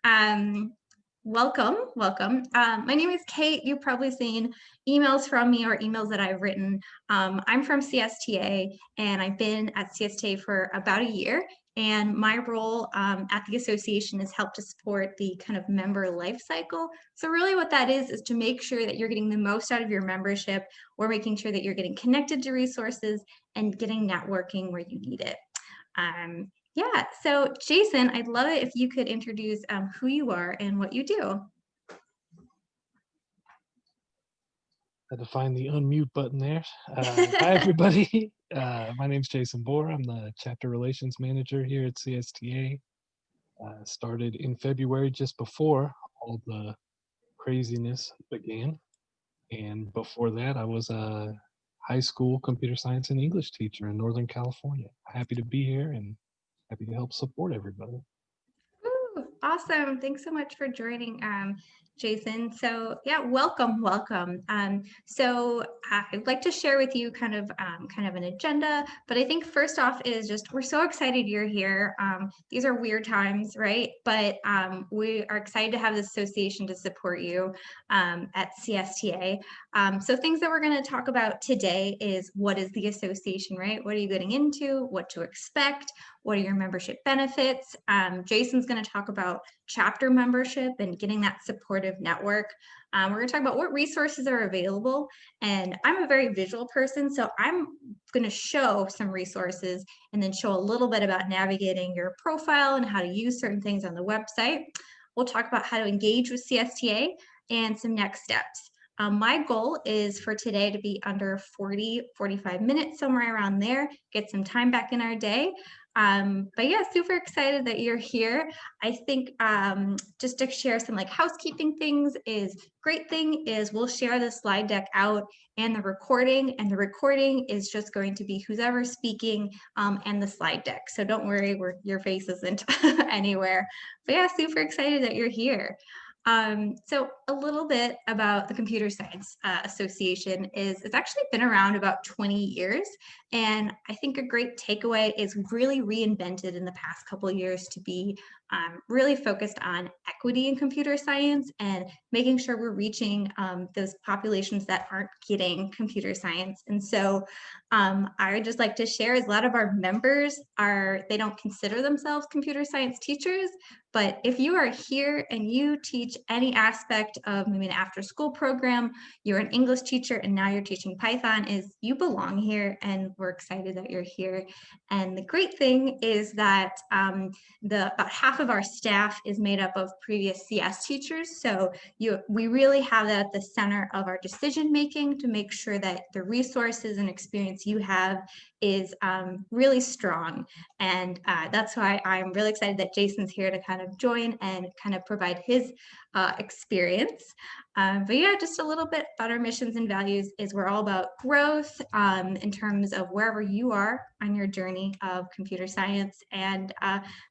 Um, welcome. My name is Kate. You've probably seen emails from me or emails that I've written. I'm from CSTA and I've been at CSTA for about a year. And my role at the association is help to support the kind of member life cycle. So really what that is to make sure that you're getting the most out of your membership or making sure that you're getting connected to resources and getting networking where you need it. Yeah, so Jason, I'd love it if you could introduce who you are and what you do. Had to find the unmute button there. Hi, everybody. My name's Jason Bohr. I'm the chapter relations manager here at CSTA. Started in February, just before all the craziness began. And before that, I was a high school computer science and English teacher in Northern California. Happy to be here and happy to help support everybody. Ooh, awesome. Thanks so much for joining, Jason. So yeah, welcome. So I'd like to share with you kind of an agenda, but I think first off is just, we're so excited you're here. These are weird times, right? But we are excited to have this association to support you at CSTA. So things that we're going to talk about today is what is the association, right? What are you getting into? What to expect? What are your membership benefits? Jason's going to talk about chapter membership and getting that supportive network. We're going to talk about what resources are available. And I'm a very visual person, so I'm going to show some resources and then show a little bit about navigating your profile and how to use certain things on the website. We'll talk about how to engage with CSTA and some next steps. My goal is for today to be under 45 minutes, somewhere around there, get some time back in our day. But yeah, super excited that you're here. I think just to share some like housekeeping things is great thing is we'll share the slide deck out and the recording is just going to be who's ever speaking and the slide deck. So don't worry, your face isn't anywhere. But yeah, super excited that you're here. So a little bit about the Computer Science Association is it's actually been around about 20 years. And I think a great takeaway is really reinvented in the past couple of years to be really focused on equity in computer science and making sure we're reaching those populations that aren't getting computer science. And so I would just like to share is a lot of our members they don't consider themselves computer science teachers, but if you are here and you teach any aspect of maybe an after school program, you're an English teacher and now you're teaching Python, is you belong here and we're excited that you're here. And the great thing is that about half of our staff is made up of previous CS teachers. So we really have that at the center of our decision making to make sure that the resources and experience you have is really strong. And that's why I'm really excited that Jason's here to kind of join and kind of provide his experience. But yeah, just a little bit about our missions and values is we're all about growth in terms of wherever you are on your journey of computer science, and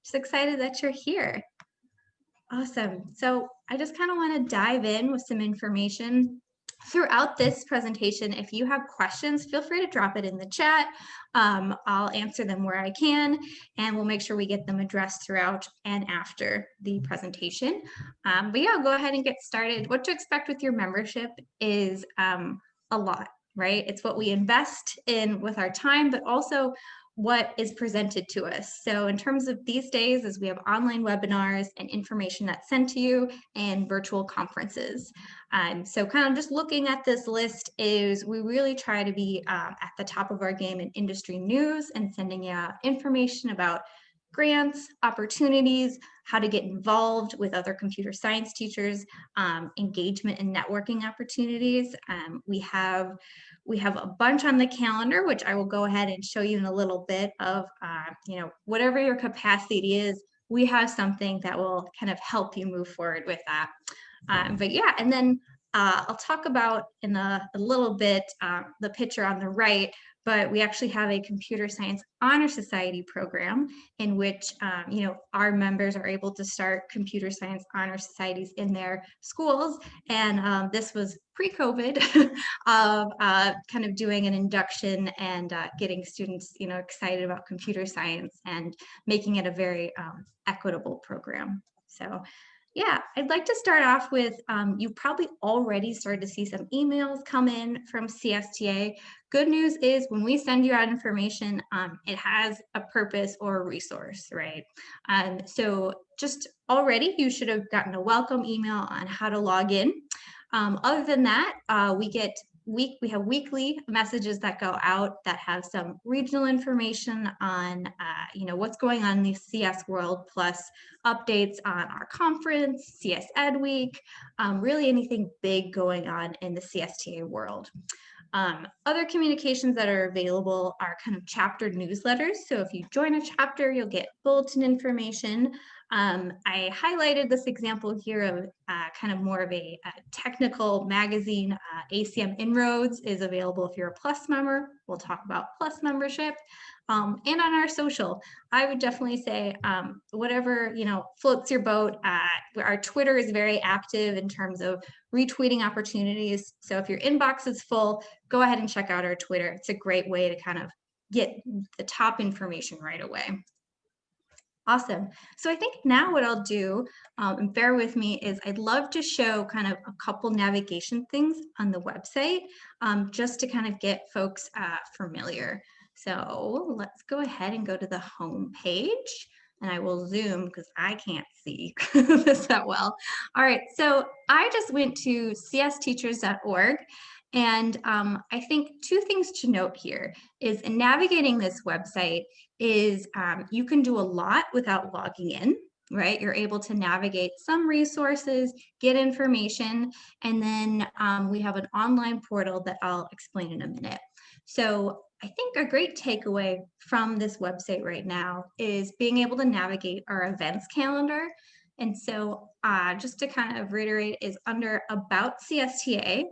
just excited that you're here. Awesome. So I just kind of want to dive in with some information. Throughout this presentation, if you have questions, feel free to drop it in the chat. I'll answer them where I can, and we'll make sure we get them addressed throughout and after the presentation. But yeah, I'll go ahead and get started. What to expect with your membership is a lot, right? It's what we invest in with our time, but also what is presented to us. So in terms of these days, as we have online webinars and information that's sent to you and virtual conferences. So kind of just looking at this list is we really try to be at the top of our game in industry news and sending you out information about grants, opportunities, how to get involved with other computer science teachers, engagement and networking opportunities. We have a bunch on the calendar, which I will go ahead and show you in a little bit of, whatever your capacity is, we have something that will kind of help you move forward with that. But yeah, and then I'll talk about in a little bit the picture on the right, but we actually have a Computer Science Honor Society program in which, our members are able to start Computer Science Honor Societies in their schools. And this was pre-COVID of kind of doing an induction and getting students, excited about computer science and making it a very equitable program. So Yeah, I'd like to start off with you've probably already started to see some emails come in from CSTA. Good news is when we send you out information, it has a purpose or a resource, right? So just already you should have gotten a welcome email on how to log in. Other than that, we have weekly messages that go out that have some regional information on what's going on in the CS world, plus updates on our conference, CS Ed Week, really anything big going on in the CSTA world. Other communications that are available are kind of chapter newsletters. So if you join a chapter, you'll get bulletin information. I highlighted this example here of kind of more of a technical magazine. ACM Inroads is available if you're a Plus member. We'll talk about Plus membership. And on our social, I would definitely say whatever floats your boat. Our Twitter is very active in terms of retweeting opportunities. So if your inbox is full, go ahead and check out our Twitter. It's a great way to kind of get the top information right away. Awesome. So I think now what I'll do, and bear with me, is I'd love to show kind of a couple navigation things on the website, just to kind of get folks familiar. So let's go ahead and go to the home page. And I will zoom because I can't see this that well. All right, so I just went to csteachers.org. And I think two things to note here is in navigating this website is you can do a lot without logging in, right? You're able to navigate some resources, get information, and then we have an online portal that I'll explain in a minute. So I think a great takeaway from this website right now is being able to navigate our events calendar. And so just to kind of reiterate is under About CSTA,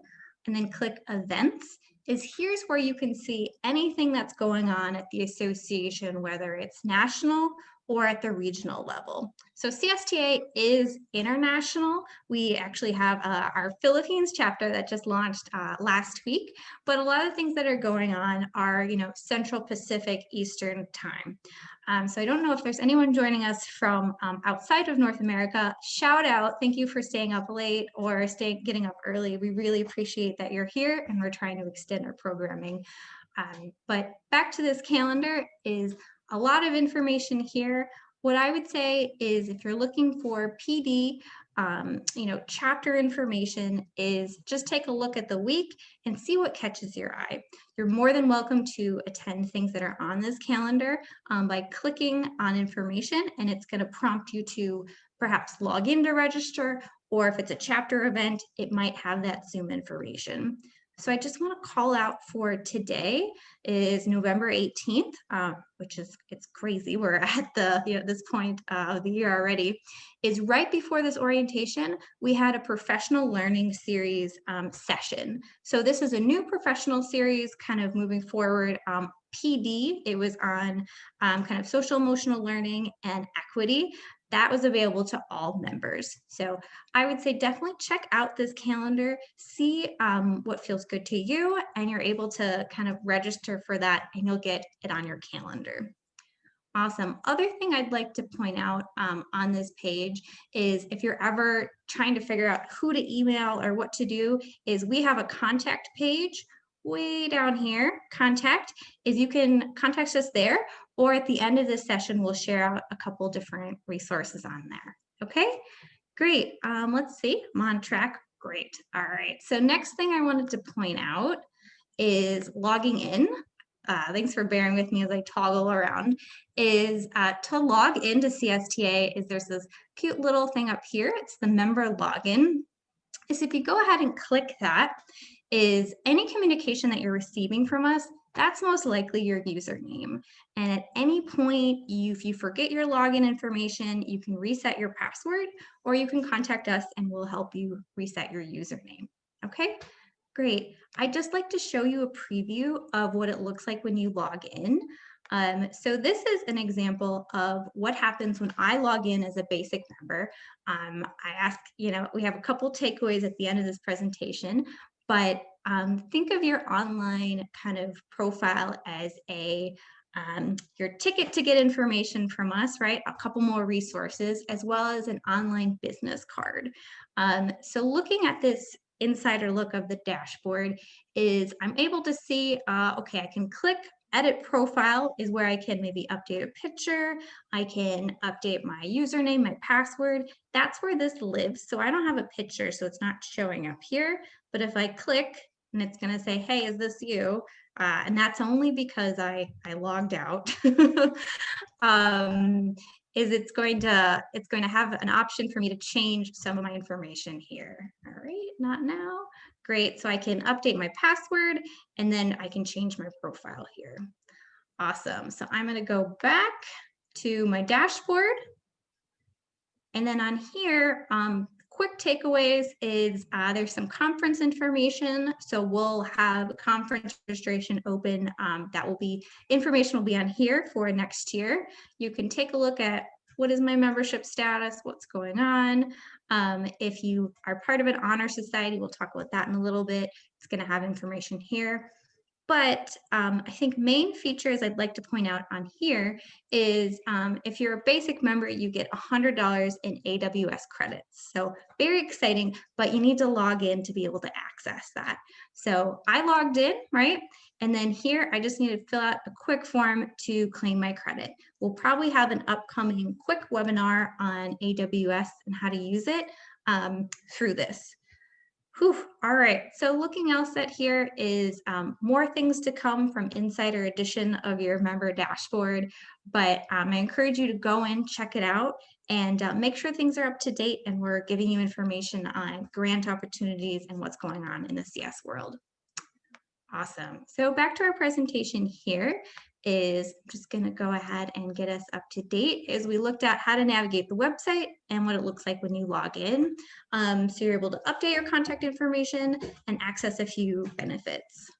and then click Events, is here's where you can see anything that's going on at the association, whether it's national or at the regional level. So CSTA is international. We actually have our Philippines chapter that just launched last week, but a lot of things that are going on are, Central Pacific Eastern time. So I don't know if there's anyone joining us from outside of North America. Shout out, thank you for staying up late or getting up early. We really appreciate that you're here and we're trying to extend our programming. But back to this calendar is a lot of information here. What I would say is if you're looking for PD, chapter information is just take a look at the week and see what catches your eye. You're more than welcome to attend things that are on this calendar by clicking on information, and it's going to prompt you to perhaps log in to register, or if it's a chapter event, it might have that Zoom information. So I just want to call out for today is November 18th, which is, it's crazy. We're at the, this point of the year already. Is right before this orientation, we had a professional learning series session. So this is a new professional series kind of moving forward. PD, it was on kind of social emotional learning and equity. That was available to all members. So I would say definitely check out this calendar, see what feels good to you, and you're able to kind of register for that and you'll get it on your calendar. Awesome. Other thing I'd like to point out on this page is if you're ever trying to figure out who to email or what to do, is we have a contact page way down here. Contact is you can contact us there, or at the end of this session, we'll share out a couple different resources on there. Okay, great. Let's see, I'm on track. Great. All right. So next thing I wanted to point out is logging in. Thanks for bearing with me as I toggle around, is to log into CSTA is there's this cute little thing up here. It's the member login. Is if you go ahead and click that, is any communication that you're receiving from us, that's most likely your username. And at any point, if you forget your login information, you can reset your password, or you can contact us and we'll help you reset your username. Okay? Great. I'd just like to show you a preview of what it looks like when you log in. So this is an example of what happens when I log in as a basic member. I ask, we have a couple takeaways at the end of this presentation, but think of your online kind of profile as a your ticket to get information from us, right? A couple more resources, as well as an online business card. So looking at this insider look of the dashboard is I'm able to see, okay, I can click edit profile is where I can maybe update a picture. I can update my username, my password. That's where this lives. So I don't have a picture, so it's not showing up here. But if I click and it's going to say, hey, is this you? And that's only because I logged out. Is it's going to have an option for me to change some of my information here. All right, not now. Great. So I can update my password and then I can change my profile here. Awesome. So I'm going to go back to my dashboard. And then on here, quick takeaways is there's some conference information. So we'll have conference registration open. Information will be on here for next year. You can take a look at what is my membership status, what's going on. If you are part of an honor society, we'll talk about that in a little bit. It's going to have information here. But I think main features I'd like to point out on here is if you're a basic member, you get $100 in AWS credits. So very exciting, but you need to log in to be able to access that. So I logged in, right? And then here, I just need to fill out a quick form to claim my credit. We'll probably have an upcoming quick webinar on AWS and how to use it through this. Whew. All right, so looking else at here is more things to come from Insider Edition of your member dashboard, but I encourage you to go in, check it out, and make sure things are up to date and we're giving you information on grant opportunities and what's going on in the CS world. Awesome. So back to our presentation here is just going to go ahead and get us up to date as we looked at how to navigate the website and what it looks like when you log in. So you're able to update your contact information and access a few benefits.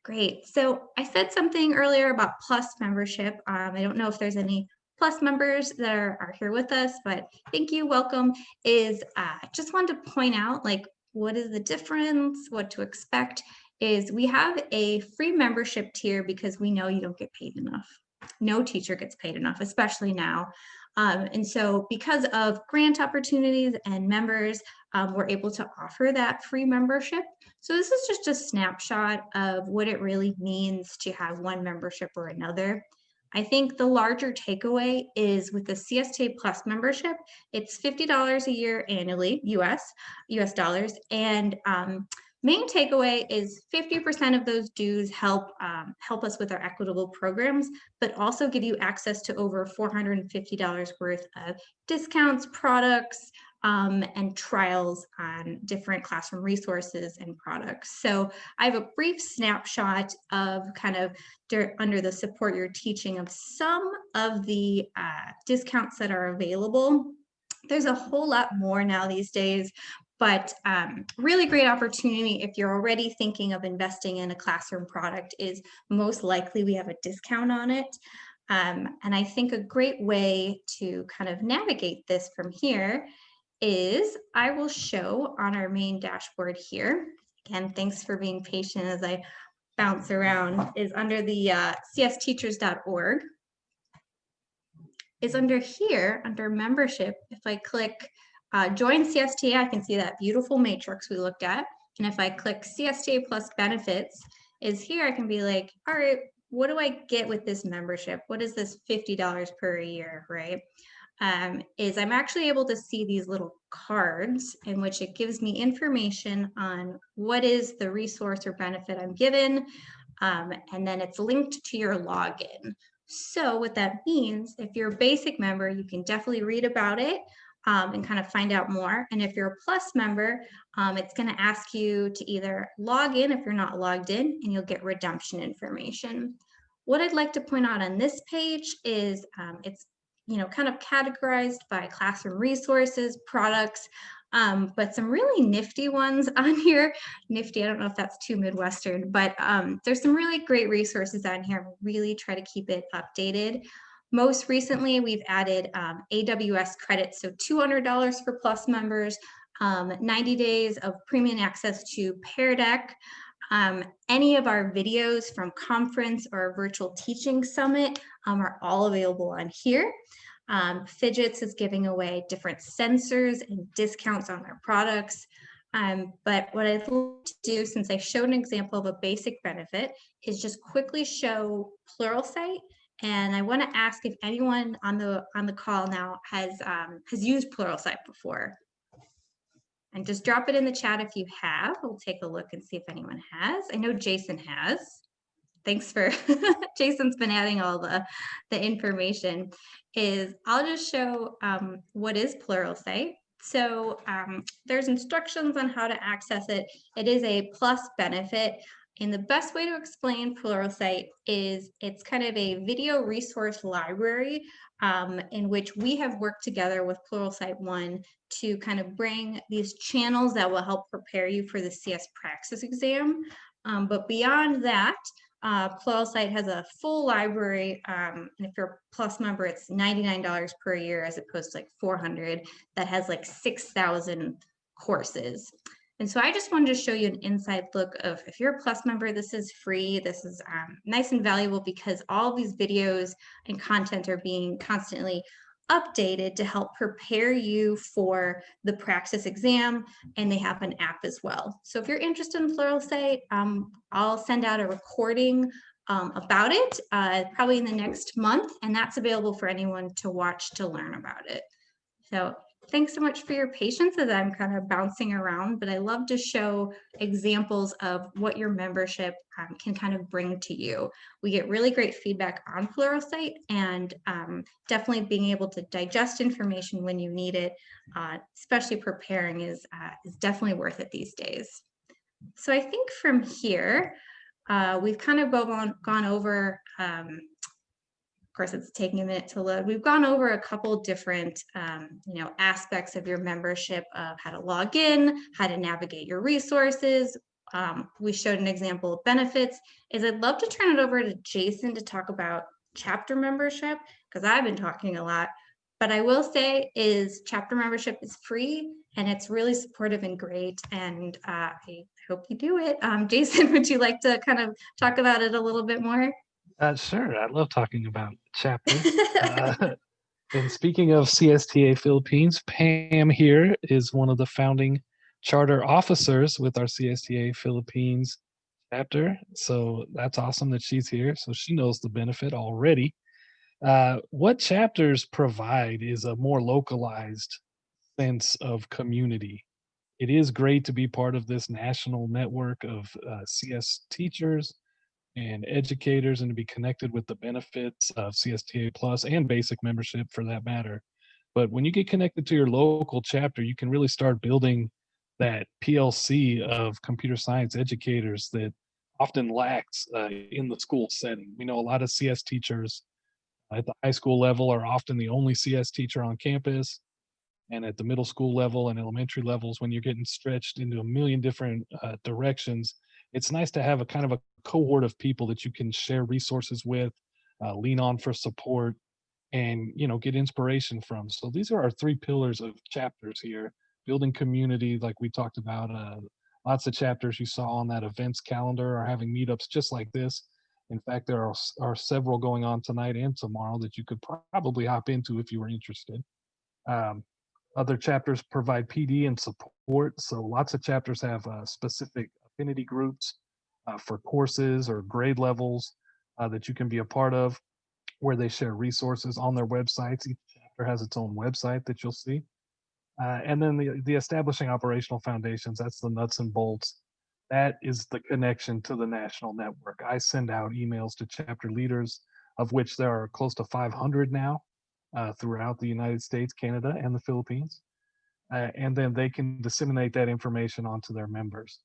Great. So I said something earlier about Plus membership. I don't know if there's any Plus members that are here with us, but thank you, welcome. Just wanted to point out, like, what is the difference, what to expect is we have a free membership tier because we know you don't get paid enough. No teacher gets paid enough, especially now. And so because of grant opportunities and members, we're able to offer that free membership. So this is just a snapshot of what it really means to have one membership or another. I think the larger takeaway is with the CSTA Plus membership, it's $50 a year annually, US dollars, and main takeaway is 50% of those dues help us with our equitable programs, but also give you access to over $450 worth of discounts, products, and trials on different classroom resources and products. So I have a brief snapshot of kind of under the support your teaching of some of the discounts that are available. There's a whole lot more now these days, but really great opportunity if you're already thinking of investing in a classroom product is most likely we have a discount on it. And I think a great way to kind of navigate this from here is I will show on our main dashboard here. Again, thanks for being patient as I bounce around, is under the csteachers.org. Is under here, under membership, if I click join CSTA, I can see that beautiful matrix we looked at. And if I click CSTA plus benefits, is here I can be like, all right, what do I get with this membership? What is this $50 per year, right? Is I'm actually able to see these little cards in which it gives me information on what is the resource or benefit I'm given, and then it's linked to your login. So what that means, if you're a basic member, you can definitely read about it and kind of find out more. And if you're a Plus member, it's going to ask you to either log in if you're not logged in, and you'll get redemption information. What I'd like to point out on this page is it's kind of categorized by classroom resources, products, but some really nifty ones on here. Nifty, I don't know if that's too Midwestern, but there's some really great resources on here. Really try to keep it updated. Most recently, we've added AWS credits, so $200 for Plus members, 90 days of premium access to Pear Deck, Any of our videos from conference or virtual teaching summit are all available on here. Fidgets is giving away different sensors and discounts on their products. But what I'd like to do, since I showed an example of a basic benefit, is just quickly show Pluralsight. And I want to ask if anyone on the call now has used Pluralsight before. And just drop it in the chat if you have. We'll take a look and see if anyone has. I know Jason has. Thanks for Jason's been adding all the information. I'll just show what is Pluralsight. So there's instructions on how to access it. It is a plus benefit. And the best way to explain Pluralsight is it's kind of a video resource library in which we have worked together with Pluralsight One to kind of bring these channels that will help prepare you for the CS Praxis exam. But beyond that, Pluralsight has a full library, and if you're a Plus member, it's $99 per year as opposed to like $400. That has like 6,000 courses. And so I just wanted to show you an inside look of, if you're a Plus member, this is free. This is nice and valuable because all these videos and content are being constantly updated to help prepare you for the Praxis exam, and they have an app as well. So if you're interested in Pluralsight, I'll send out a recording about it probably in the next month, and that's available for anyone to watch to learn about it. So thanks so much for your patience as I'm kind of bouncing around, but I love to show examples of what your membership can kind of bring to you. We get really great feedback on Pluralsight, and definitely being able to digest information when you need it, especially preparing, is definitely worth it these days. So I think from here, we've kind of gone over, of course, it's taking a minute to load. We've gone over a couple different, aspects of your membership, of how to log in, how to navigate your resources. We showed an example of benefits. I'd love to turn it over to Jason to talk about chapter membership, because I've been talking a lot. But I will say chapter membership is free, and it's really supportive and great. And I hope you do it. Jason, would you like to kind of talk about it a little bit more? Sure. I love talking about chapters. And speaking of CSTA Philippines, Pam here is one of the founding charter officers with our CSTA Philippines chapter. So that's awesome that she's here. So she knows the benefit already. What chapters provide is a more localized sense of community. It is great to be part of this national network of CS teachers and educators, and to be connected with the benefits of CSTA Plus and basic membership for that matter. But when you get connected to your local chapter, you can really start building that PLC of computer science educators that often lacks in the school setting. We know a lot of CS teachers at the high school level are often the only CS teacher on campus. And at the middle school level and elementary levels, when you're getting stretched into a million different directions, it's nice to have a kind of a cohort of people that you can share resources with, lean on for support, and get inspiration from. So these are our three pillars of chapters here: building community, like we talked about. Lots of chapters you saw on that events calendar are having meetups just like this. In fact, there are several going on tonight and tomorrow that you could probably hop into if you were interested. Other chapters provide PD and support. So lots of chapters have specific affinity groups for courses or grade levels that you can be a part of, where they share resources on their websites. Each chapter has its own website that you'll see. And then the establishing operational foundations, that's the nuts and bolts. That is the connection to the national network. I send out emails to chapter leaders, of which there are close to 500 now throughout the United States, Canada, and the Philippines. And then they can disseminate that information onto their members.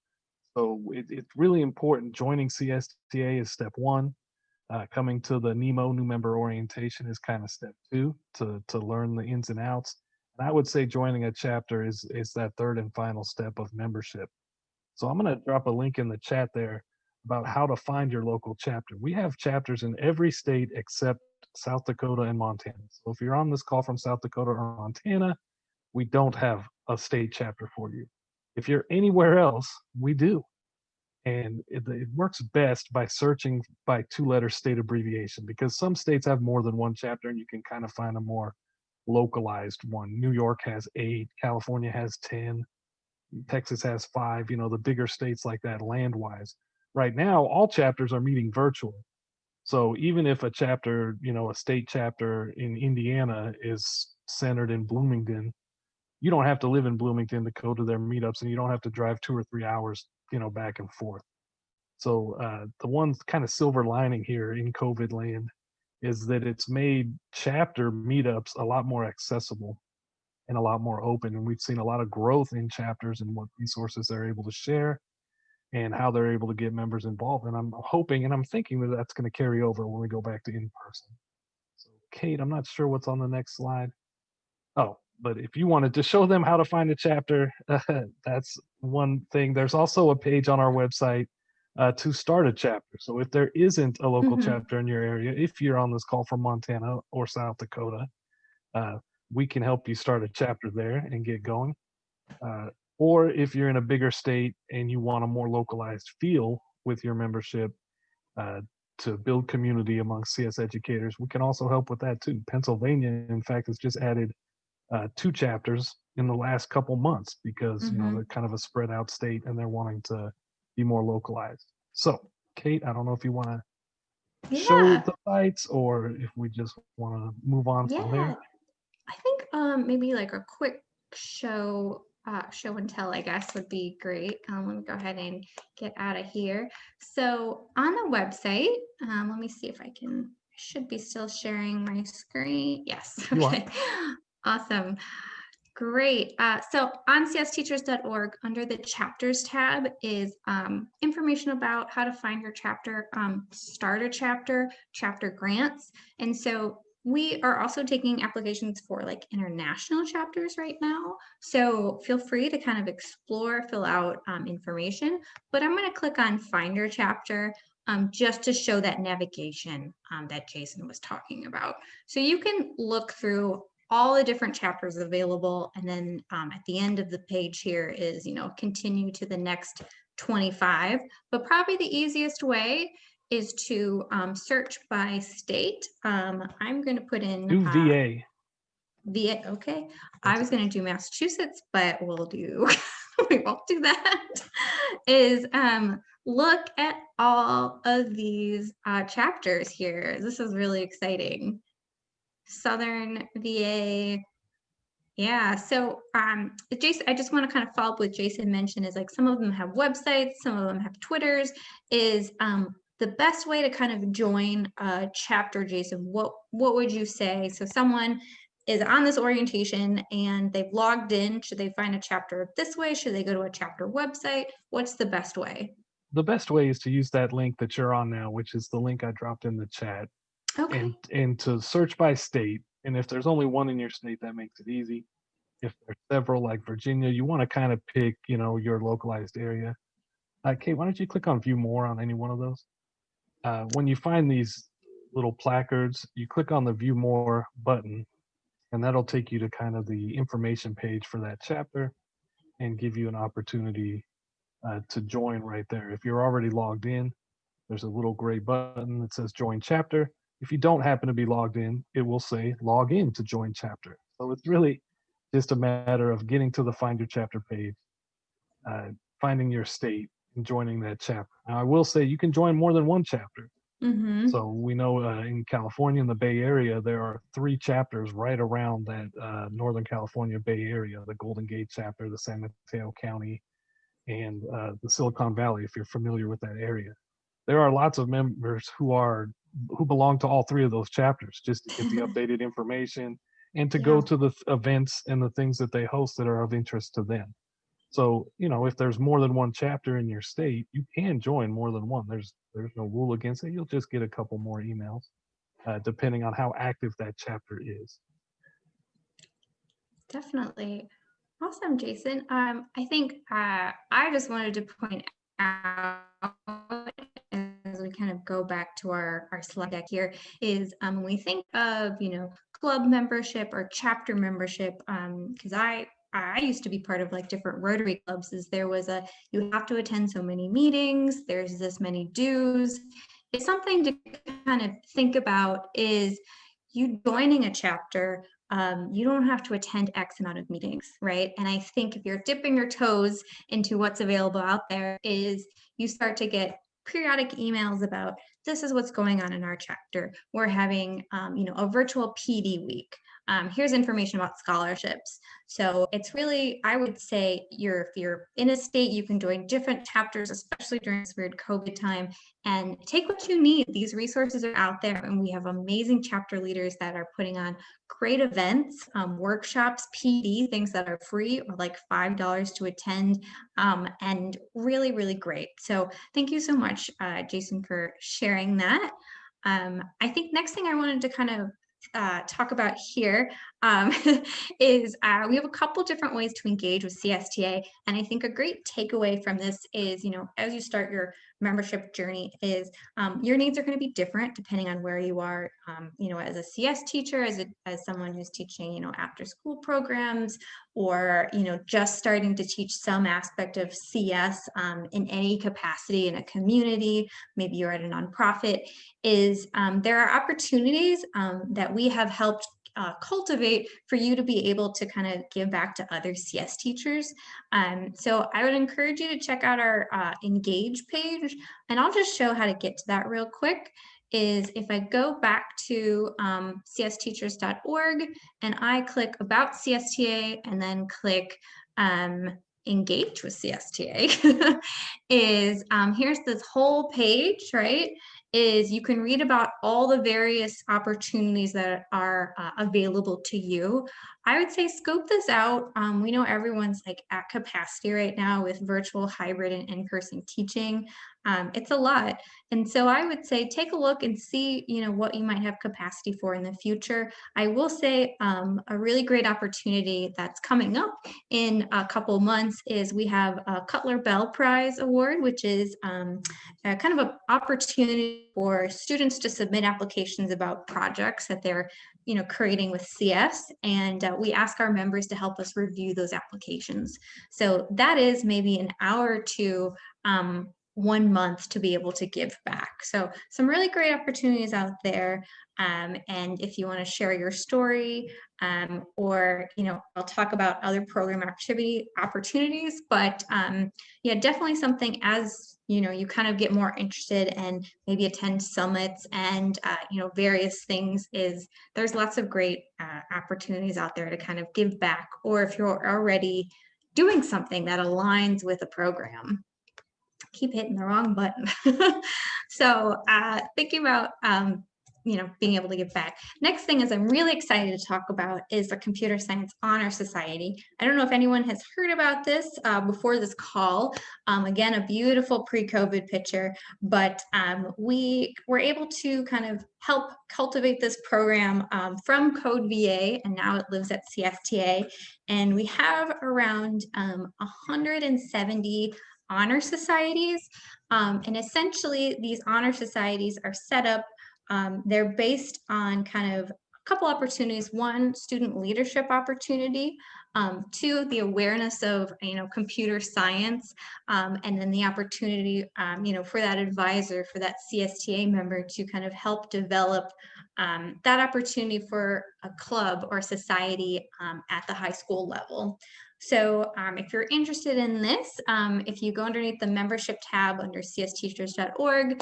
So it's really important. Joining CSTA is step one. Coming to the NEMO, new member orientation, is kind of step two to learn the ins and outs. And I would say joining a chapter is that third and final step of membership. So I'm going to drop a link in the chat there about how to find your local chapter. We have chapters in every state except South Dakota and Montana. So if you're on this call from South Dakota or Montana, we don't have a state chapter for you. If you're anywhere else, we do. And it works best by searching by two-letter state abbreviation, because some states have more than one chapter and you can kind of find a more localized one. New York has 8, California has 10, Texas has 5, the bigger states like that land-wise. Right now, all chapters are meeting virtually. So even if a chapter, a state chapter in Indiana is centered in Bloomington, you don't have to live in Bloomington to go to their meetups, and you don't have to drive 2 or 3 hours, back and forth. So the one kind of silver lining here in COVID land is that it's made chapter meetups a lot more accessible and a lot more open. And we've seen a lot of growth in chapters and what resources they're able to share and how they're able to get members involved. And I'm hoping and I'm thinking that that's going to carry over when we go back to in person. So, Kate, I'm not sure what's on the next slide. Oh, but if you wanted to show them how to find a chapter, that's one thing. There's also a page on our website to start a chapter. So if there isn't a local Mhm. chapter in your area, if you're on this call from Montana or South Dakota, uh, we can help you start a chapter there and get going. Uh, or if you're in a bigger state and you want a more localized feel with your membership, uh, to build community among CS educators, we can also help with that too. Pennsylvania, in fact, has just added 2 chapters in the last couple months because they're Mhm. kind of a spread out state and they're wanting to be more localized. So, Kate, I don't know if you want to show Yeah. the sites or if we just want to move on from Yeah. there. I think maybe like a quick show and tell, I guess, would be great. Let me go ahead and get out of here. So on the website, let me see if I can. I should be still sharing my screen. Yes. You are. Okay. Awesome. Great. So on csteachers.org, under the chapters tab is information about how to find your chapter, start a chapter, chapter grants. And so we are also taking applications for like international chapters right now. So feel free to kind of explore, fill out information. But I'm going to click on Find Your Chapter just to show that navigation that Jason was talking about. So you can look through all the different chapters available. And then at the end of the page here is, continue to the next 25. But probably the easiest way is to search by state. I'm going to put in Do VA. VA. Okay. I That's was going to do Massachusetts, but we'll do, we won't do that. Is look at all of these chapters here. This is really exciting. Southern VA. Yeah. So, Jason, I just want to kind of follow up with Jason mentioned is like some of them have websites, some of them have Twitters. Is the best way to kind of join a chapter, Jason? What would you say? So, someone is on this orientation and they've logged in. Should they find a chapter this way? Should they go to a chapter website? What's the best way? the best way is to use that link that you're on now, which is the link I dropped in the chat, Okay. and to search by state. And if there's only one in your state, that makes it easy. If there's several, like Virginia, you want to kind of pick, your localized area. Kate, why don't you click on View More on any one of those? When you find these little placards, you click on the View More button, and that'll take you to kind of the information page for that chapter and give you an opportunity to join right there. If you're already logged in, there's a little gray button that says Join Chapter. If you don't happen to be logged in, it will say Log in to join chapter. So it's really just a matter of getting to the Find Your Chapter page, uh, finding your state, and joining that chapter. Now, I will say you can join more than one chapter. Mm-hmm. So we know in California, in the Bay Area, there are 3 chapters right around that Northern California Bay Area: the Golden Gate chapter, the San Mateo County, and the Silicon Valley, if you're familiar with that area. There are lots of members who belong to all 3 of those chapters, just to get the updated information and to go Yeah. to the events and the things that they host that are of interest to them. So, if there's more than one chapter in your state, you can join more than one. There's no rule against it. You'll just get a couple more emails, depending on how active that chapter is. Definitely. Awesome, Jason. I think I just wanted to point out as we kind of go back to our slide deck here is when we think of, club membership or chapter membership, because I used to be part of like different Rotary clubs, is there was you have to attend so many meetings, there's this many dues. It's something to kind of think about, is you joining a chapter, you don't have to attend X amount of meetings, right? And I think if you're dipping your toes into what's available out there, is you start to get periodic emails about, this is what's going on in our chapter. We're having, a virtual PD week. Here's information about scholarships. So it's really, I would say, if you're in a state, you can join different chapters, especially during this weird COVID time, and take what you need. These resources are out there, and we have amazing chapter leaders that are putting on great events, workshops, PD, things that are free or like $5 to attend, and really, really great. So thank you so much, Jason, for sharing that. I think next thing I wanted to kind of talk about here is we have a couple different ways to engage with CSTA. And I think a great takeaway from this is, as you start your membership journey, is your needs are going to be different depending on where you are, as a CS teacher, as someone who's teaching, after school programs, or, just starting to teach some aspect of CS in any capacity in a community. Maybe you're at a nonprofit. There are opportunities that we have helped cultivate for you to be able to kind of give back to other CS teachers. So I would encourage you to check out our Engage page, and I'll just show how to get to that real quick. Is if I go back to csteachers.org and I click about CSTA and then click engage with CSTA, is here's this whole page, right? Is you can read about all the various opportunities that are available to you. I would say scope this out. We know everyone's like at capacity right now with virtual, hybrid, and in-person teaching. It's a lot. And so I would say take a look and see, what you might have capacity for in the future. I will say a really great opportunity that's coming up in a couple months is we have a Cutler Bell Prize Award, which is kind of an opportunity for students to submit applications about projects that they're creating with CS, and we ask our members to help us review those applications. So that is maybe an hour to 1 month to be able to give back. So some really great opportunities out there. And if you want to share your story, or I'll talk about other program activity opportunities, but yeah, definitely something as you kind of get more interested and maybe attend summits and various things, is there's lots of great opportunities out there to kind of give back, or if you're already doing something that aligns with a program. Keep hitting the wrong button. So thinking about being able to give back. Next thing is I'm really excited to talk about is the Computer Science Honor Society. I don't know if anyone has heard about this before this call. Again, a beautiful pre-COVID picture, but we were able to kind of help cultivate this program from Code VA, and now it lives at CSTA. And we have around 170 honor societies. And essentially these honor societies are set up, they're based on kind of a couple opportunities. One, student leadership opportunity. Two, the awareness of, computer science. And then the opportunity, for that advisor, for that CSTA member to kind of help develop that opportunity for a club or society at the high school level. So if you're interested in this, if you go underneath the membership tab under csteachers.org,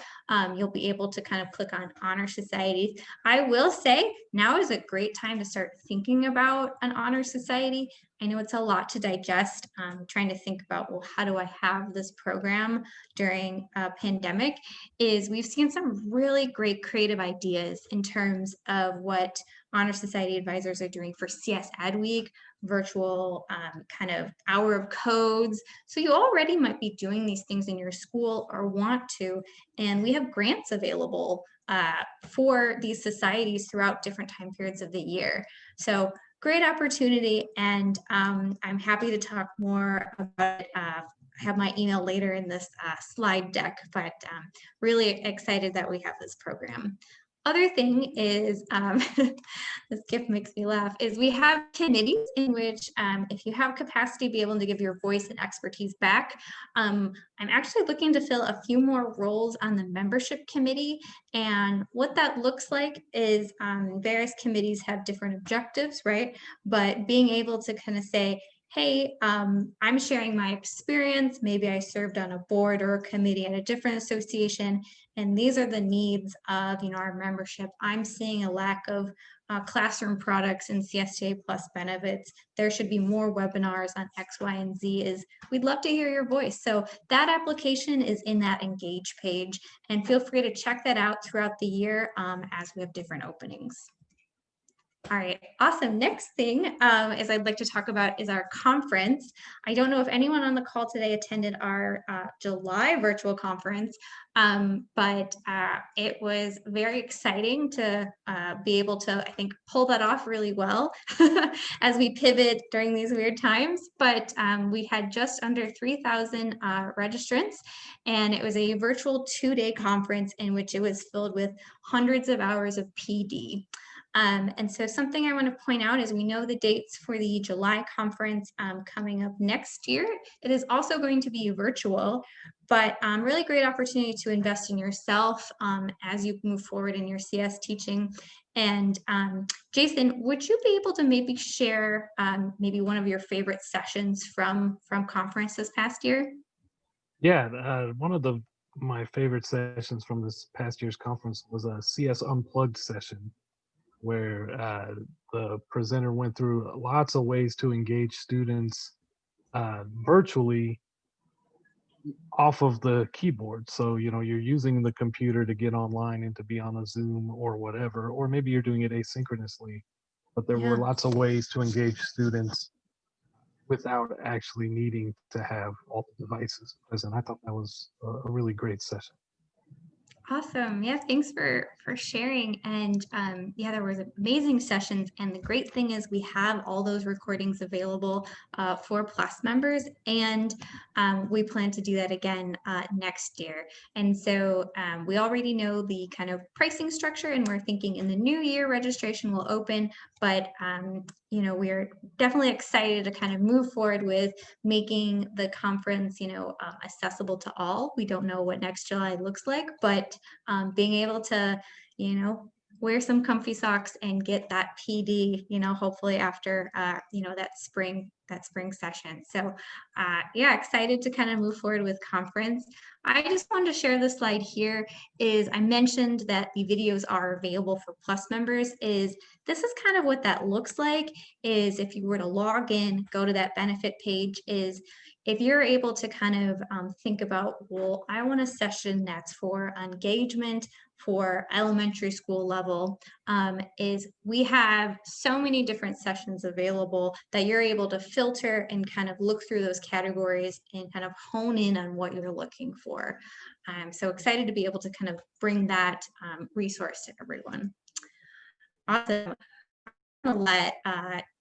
you'll be able to kind of click on honor societies. I will say now is a great time to start thinking about an honor society. I know it's a lot to digest, trying to think about, well, how do I have this program during a pandemic? Is we've seen some really great creative ideas in terms of what honor society advisors are doing for CS Ed Week, virtual kind of hour of codes. So you already might be doing these things in your school or want to, and we have grants available for these societies throughout different time periods of the year. So great opportunity, and I'm happy to talk more about it. I have my email later in this slide deck, but really excited that we have this program. other thing is, this gift makes me laugh, is we have committees in which if you have capacity, be able to give your voice and expertise back. I'm actually looking to fill a few more roles on the membership committee. And what that looks like is various committees have different objectives, right? But being able to kind of say, hey, I'm sharing my experience. Maybe I served on a board or a committee at a different association, and these are the needs of our membership. I'm seeing a lack of classroom products and CSTA Plus benefits. There should be more webinars on X, Y, and Z. We'd love to hear your voice. So that application is in that Engage page, and feel free to check that out throughout the year as we have different openings. All right, awesome. Next thing is I'd like to talk about is our conference. I don't know if anyone on the call today attended our July virtual conference, but it was very exciting to be able to, I think, pull that off really well as we pivot during these weird times. But we had just under 3,000 registrants, and it was a virtual 2-day conference in which it was filled with hundreds of hours of PD. And so something I want to point out is we know the dates for the July conference coming up next year. It is also going to be virtual, but really great opportunity to invest in yourself as you move forward in your CS teaching. And Jason, would you be able to maybe share maybe one of your favorite sessions from conference this past year? Yeah, one of my favorite sessions from this past year's conference was a CS Unplugged session, where the presenter went through lots of ways to engage students virtually off of the keyboard. So, you're using the computer to get online and to be on a Zoom or whatever, or maybe you're doing it asynchronously. But there were Yeah. lots of ways to engage students without actually needing to have all the devices present. I thought that was a really great session. Awesome. Yeah, thanks for sharing. And yeah, there was amazing sessions. And the great thing is we have all those recordings available for Plus members, and we plan to do that again next year. And so we already know the kind of pricing structure, and we're thinking in the new year registration will open. But we're definitely excited to kind of move forward with making the conference, accessible to all. We don't know what next July looks like, but being able to, wear some comfy socks and get that PD, hopefully after, that spring session. So yeah, excited to kind of move forward with conference. I just wanted to share this slide here is I mentioned that the videos are available for Plus members. This is kind of what that looks like is if you were to log in, go to that benefit page is if you're able to kind of think about, well, I want a session that's for engagement for elementary school level, is we have so many different sessions available that you're able to filter and kind of look through those categories and kind of hone in on what you're looking for. So excited to be able to kind of bring that resource to everyone. Awesome. I'm gonna let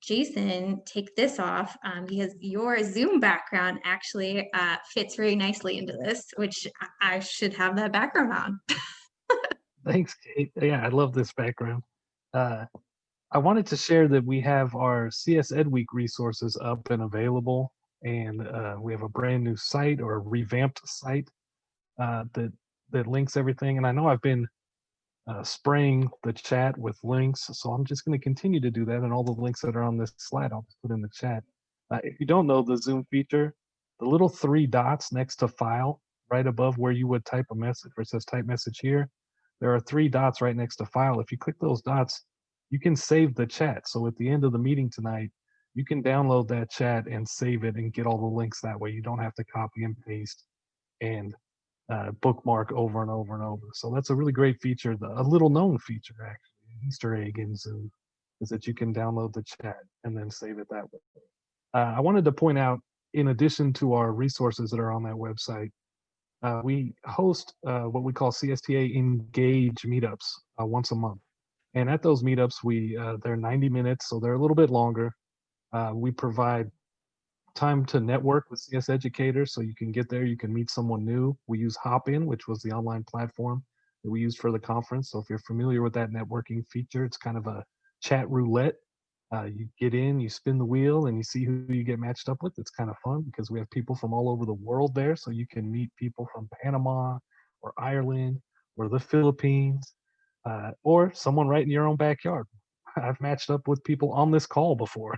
Jason take this off because your Zoom background actually fits very nicely into this, which I should have that background on. Thanks, Kate. Yeah, I love this background. I wanted to share that we have our CS Ed Week resources up and available, and we have a brand new site or a revamped site that links everything. And I know I've been spraying the chat with links, so I'm just going to continue to do that. And all the links that are on this slide, I'll just put in the chat. If you don't know the Zoom feature, the little 3 dots next to File, right above where you would type a message, where it says Type Message Here, there are 3 dots right next to File. If you click those dots, you can save the chat. So at the end of the meeting tonight, you can download that chat and save it and get all the links that way. You don't have to copy and paste and bookmark over and over and over. So that's a really great feature, a little known feature actually, an Easter egg in Zoom, is that you can download the chat and then save it that way. I wanted to point out, in addition to our resources that are on that website, we host what we call CSTA Engage meetups once a month. And at those meetups, they're 90 minutes, so they're a little bit longer. We provide time to network with CS educators, so you can get there, you can meet someone new. We use Hopin, which was the online platform that we used for the conference. So if you're familiar with that networking feature, it's kind of a chat roulette. You get in, you spin the wheel, and you see who you get matched up with. It's kind of fun because we have people from all over the world there. So you can meet people from Panama or Ireland or the Philippines, or someone right in your own backyard. I've matched up with people on this call before.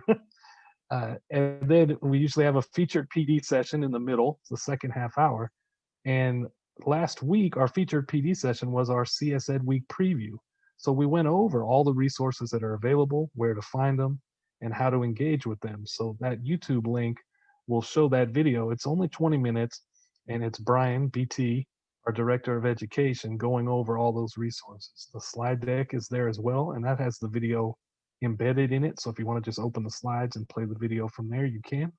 And then we usually have a featured PD session in the middle, the second half hour. And last week, our featured PD session was our CS Ed Week preview. So we went over all the resources that are available, where to find them, and how to engage with them. So that YouTube link will show that video. It's only 20 minutes, and it's Brian, BT, our Director of Education, going over all those resources. The slide deck is there as well, and that has the video embedded in it. So if you want to just open the slides and play the video from there, you can.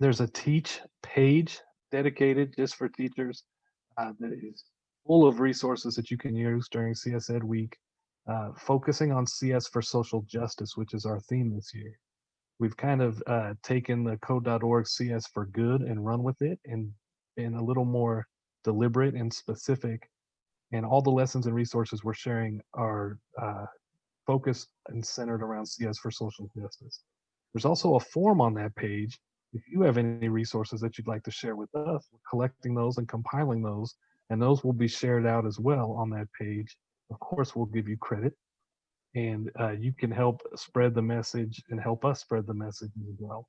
There's a teach page dedicated just for teachers that is full of resources that you can use during CS Ed Week, focusing on CS for social justice, which is our theme this year. We've kind of taken the code.org CS for good and run with it and been a little more deliberate and specific. And all the lessons and resources we're sharing are focused and centered around CS for social justice. There's also a form on that page. If you have any resources that you'd like to share with us, we're collecting those and compiling those, and those will be shared out as well on that page. Of course, we'll give you credit, and you can help spread the message and help us spread the message as well.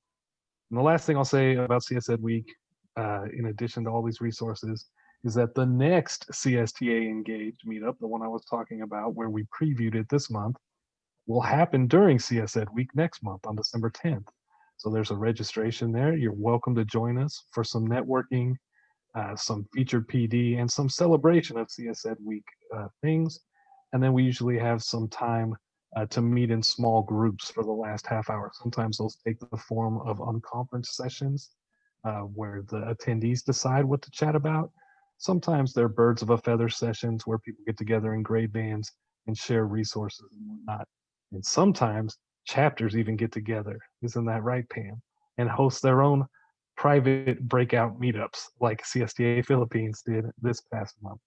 And the last thing I'll say about CS Ed Week, in addition to all these resources, is that the next CSTA Engage meetup, the one I was talking about, where we previewed it this month, will happen during CS Ed Week next month on December 10th. So there's a registration there. You're welcome to join us for some networking, some featured PD, and some celebration of CS Ed Week things. And then we usually have some time to meet in small groups for the last half hour. Sometimes those take the form of unconference sessions where the attendees decide what to chat about. Sometimes they're birds of a feather sessions where people get together in grade bands and share resources and whatnot. And sometimes chapters even get together, isn't that right, Pam? And host their own private breakout meetups like CSTA Philippines did this past month.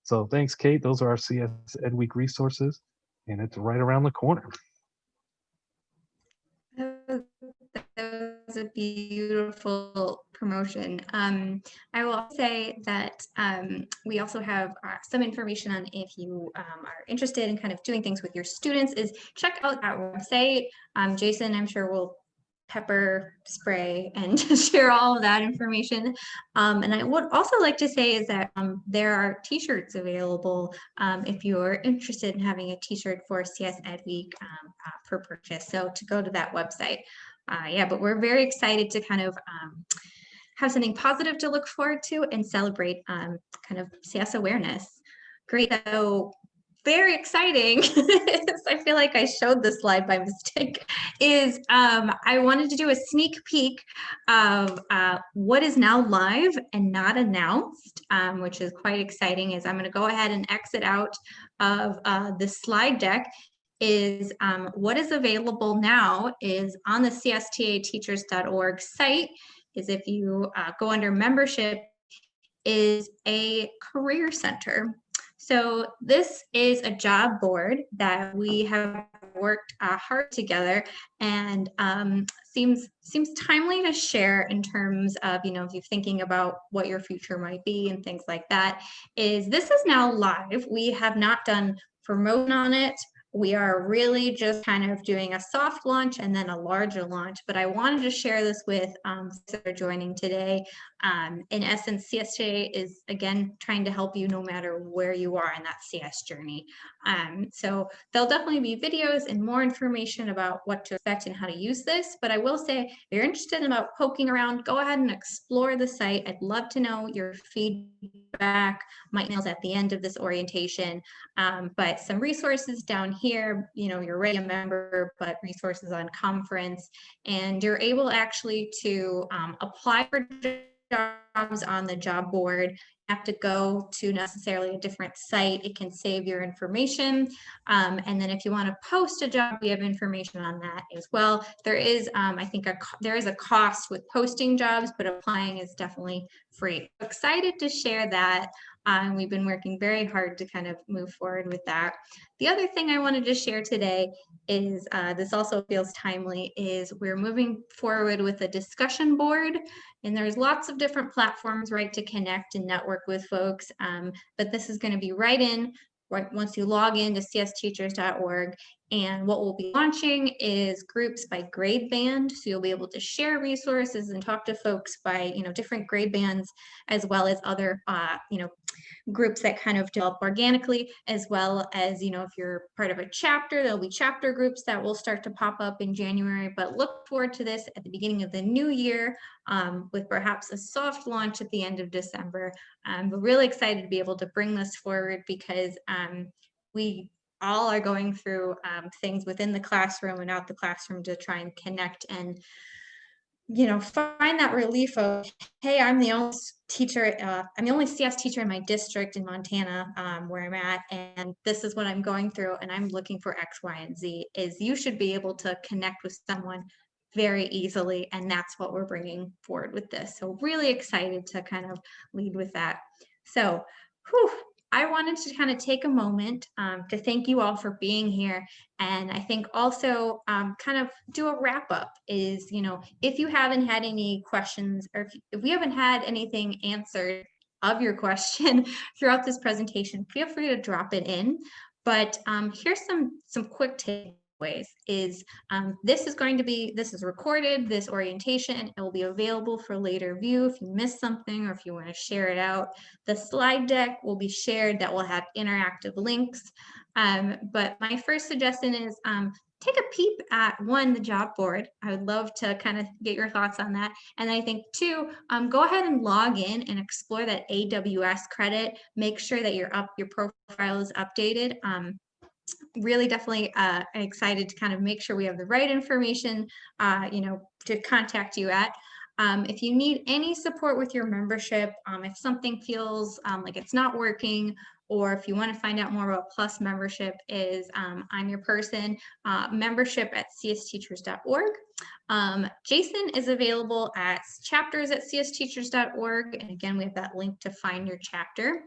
So thanks, Kate. Those are our CS Ed Week resources, and it's right around the corner. That was a beautiful promotion. I will say that we also have some information on if you are interested in kind of doing things with your students is check out that website. Jason, I'm sure will pepper spray and share all of that information. And I would also like to say is that there are t-shirts available if you're interested in having a t-shirt for CS Ed Week for purchase. So to go to that website. Yeah, but we're very excited to kind of have something positive to look forward to and celebrate kind of CS awareness. Great. So very exciting. I feel like I showed this slide by mistake. Is I wanted to do a sneak peek of what is now live and not announced, which is quite exciting. Is I'm going to go ahead and exit out of the slide deck. Is what is available now is on the CSTAteachers.org site. Is if you go under membership, is a career center. So this is a job board that we have worked hard together, and seems timely to share in terms of, you know, if you're thinking about what your future might be and things like that. Is this is now live. We have not done promotion on it. We are really just kind of doing a soft launch and then a larger launch, but I wanted to share this with that are joining today. In essence, CSTA is, again, trying to help you no matter where you are in that CS journey. So there'll definitely be videos and more information about what to expect and how to use this, but I will say, if you're interested in about poking around, go ahead and explore the site. I'd love to know your feedback. My email's at the end of this orientation, but some resources down here, you know, you're already a member, but resources on conference, and you're able actually to apply for jobs on the job board. You have to go to necessarily a different site. It can save your information. And then if you want to post a job, we have information on that as well. There is, I think, there is a cost with posting jobs, but applying is definitely free. Excited to share that. And we've been working very hard to kind of move forward with that. The other thing I wanted to share today is, this also feels timely, is we're moving forward with a discussion board, and there's lots of different platforms, right, to connect and network with folks. But this is going to be right once you log into csteachers.org. And what we'll be launching is groups by grade band. So you'll be able to share resources and talk to folks by, different grade bands, as well as other, groups that kind of develop organically, as well as, if you're part of a chapter, there'll be chapter groups that will start to pop up in January. But look forward to this at the beginning of the new year, with perhaps a soft launch at the end of December. We're really excited to be able to bring this forward because we all are going through things within the classroom and out the classroom to try and connect and find that relief of, hey, I'm the only teacher, I'm the only CS teacher in my district in Montana, where I'm at, and this is what I'm going through, and I'm looking for X, Y, and Z. Is you should be able to connect with someone very easily, and that's what we're bringing forward with this. So really excited to kind of lead with that. So, I wanted to kind of take a moment to thank you all for being here. And I think also kind of do a wrap up is, if you haven't had any questions, or if we haven't had anything answered of your question throughout this presentation, feel free to drop it in. But here's some quick takeaways is this is recorded, this orientation. It will be available for later view if you missed something or if you want to share it out. The slide deck will be shared that will have interactive links. But my first suggestion is take a peep at the job board. I would love to kind of get your thoughts on that. And I think two, go ahead and log in and explore that AWS credit. Make sure that your profile is updated. Really definitely excited to kind of make sure we have the right information, to contact you at. If you need any support with your membership, if something feels like it's not working, or if you want to find out more about Plus membership, I'm your person, membership at csteachers.org. Jason is available at chapters@csteachers.org. And again, we have that link to find your chapter.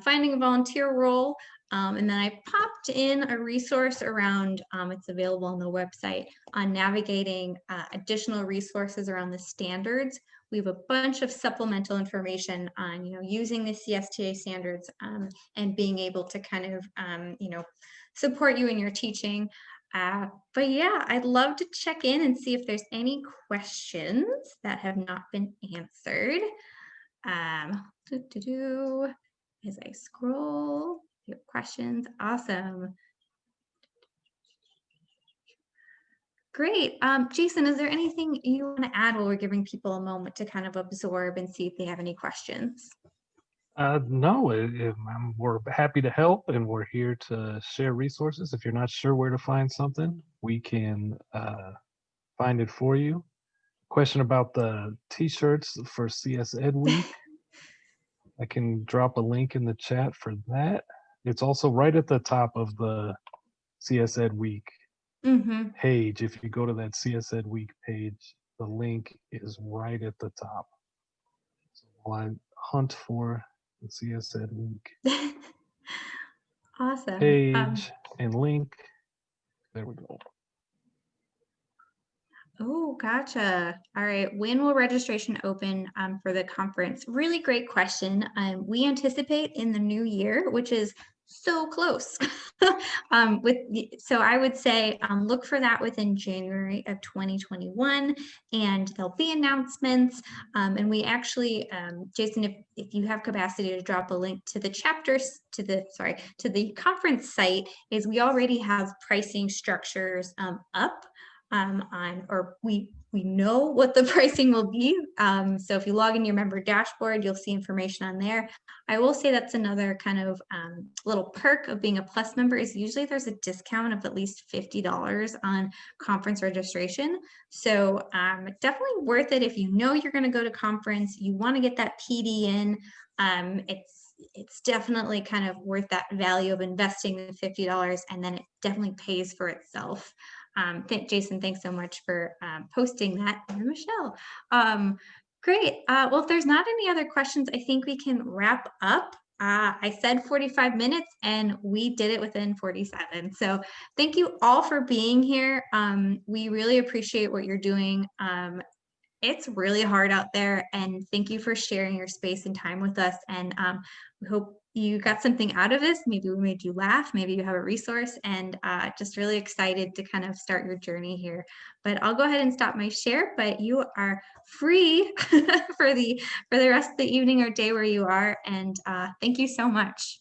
Finding a volunteer role. And then I popped in a resource around, it's available on the website, on navigating additional resources around the standards. We have a bunch of supplemental information on, using the CSTA standards and being able to kind of, support you in your teaching. But yeah, I'd love to check in and see if there's any questions that have not been answered. As I scroll. Your questions. Awesome. Great. Jason, is there anything you want to add while we're giving people a moment to kind of absorb and see if they have any questions? No, we're happy to help, and we're here to share resources. If you're not sure where to find something, we can find it for you. Question about the t-shirts for CS Ed Week. I can drop a link in the chat for that. It's also right at the top of the CS Ed Week page. If you go to that CS Ed Week page, the link is right at the top. So while I hunt for the CS Ed Week Awesome. page and link, there we go. Oh, gotcha. All right. When will registration open for the conference? Really great question. We anticipate in the new year, which is so close. So I would say look for that within January of 2021, and there'll be announcements. And we actually, Jason, if you have capacity to drop a link to the chapters, to the conference site, is we already have pricing structures up. We know what the pricing will be. So if you log in your member dashboard, you'll see information on there. I will say that's another kind of little perk of being a Plus member is usually there's a discount of at least $50 on conference registration. So definitely worth it if you know you're going to go to conference, you want to get that PD in. It's definitely kind of worth that value of investing the $50, and then it definitely pays for itself. Jason, thanks so much for posting that. And Michelle. Great. Well, if there's not any other questions, I think we can wrap up. I said 45 minutes and we did it within 47. So thank you all for being here. We really appreciate what you're doing. It's really hard out there, and thank you for sharing your space and time with us. And we hope you got something out of this. Maybe we made you laugh, maybe you have a resource, and just really excited to kind of start your journey here. But I'll go ahead and stop my share, but you are free for the rest of the evening or day where you are. And thank you so much.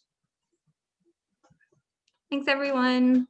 Thanks, everyone.